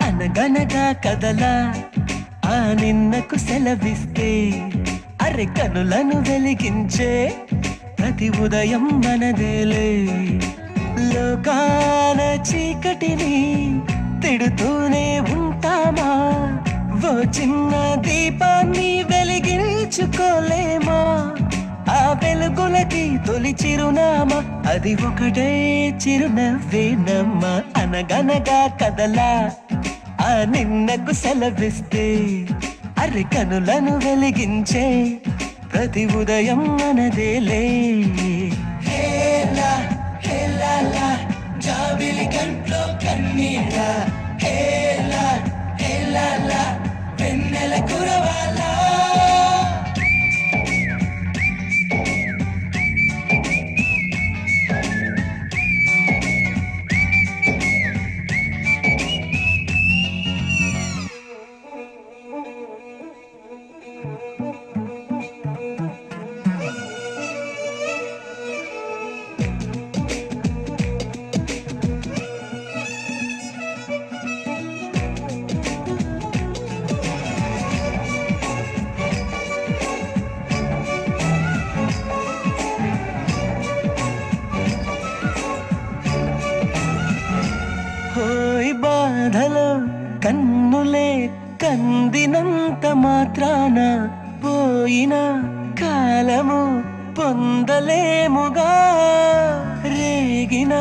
అనగనగా కదలా ఆ నిన్నకు సెలవిస్తే అరె కనులను వెలిగించే ప్రతి ఉదయం మనదేలే లోకాన చీకటిని తిడుతూనే ఉంటామా ఓ చిన్న దీపాన్ని వెలిగించుకోలేమా ఆ వెలుగులకి తొలి చిరునామా అది ఒకటే చిరునవ్వేనమ్మా అనగనగా కదలా ఆ నిన్నకు సెలవిస్తే అరె కనులను వెలిగించే ప్రతి ఉదయం మనదేలే హేలా హేలాలా జాబిలి కంట్లో కన్నీళ్ళ హేలా హేలాలా వెన్నెల కురవాలా బాధలో కన్నులే కందినంత మాత్రాన పోయిన కాలము పొందలేముగా రేగిన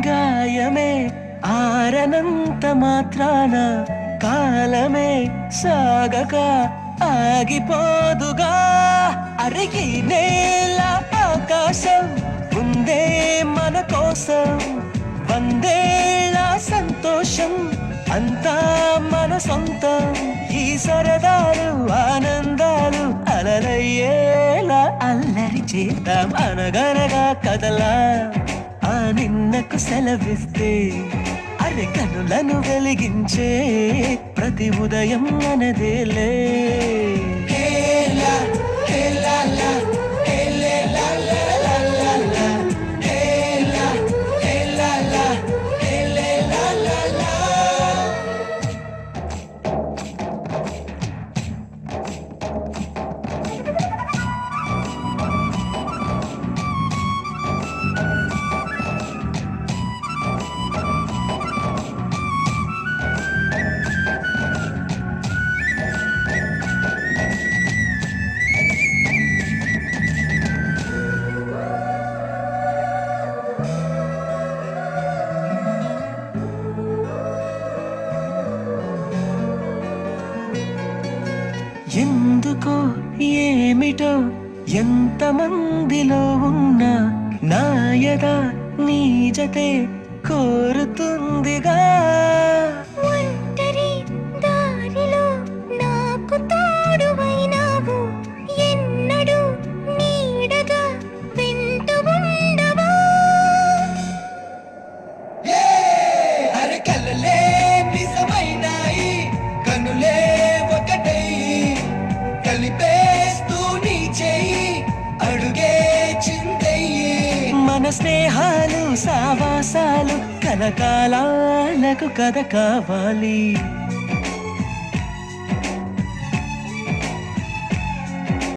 గాయమే ఆరనంత మాత్రాన కాలమే సాగక ఆగిపోదుగా అరిగి నేల ఆకాశం ఉందే మన కోసం వందేళ్ళ సంతోషం అంతా మన సొంతం ఈ సరదాలు ఆనందాలు అలరయ్యేలా అల్లరి చేద్దాం అనగనగా కదలా ఆ నిన్నకు సెలవిస్తే అరె కనులను వెలిగించే ప్రతి ఉదయం మనదేలే హేలా హేలాలా ఎందుకో ఏమిటో ఎంతమందిలో ఉన్నా నాయద నీ జతే కోరుతుందిగా ఒంటరి దారిలో నాకు తోడువైనావు ఎన్నడూ నీడగా వెంట ఉండవా అరె కలలే నిజమైనాయి కనులే ఒకటై కలిపేస్తూ నీ చెయ్యి అడుగే చిందయ్యి మన స్నేహాలు సావాసాలు కలకాలాలకు కథ కావాలి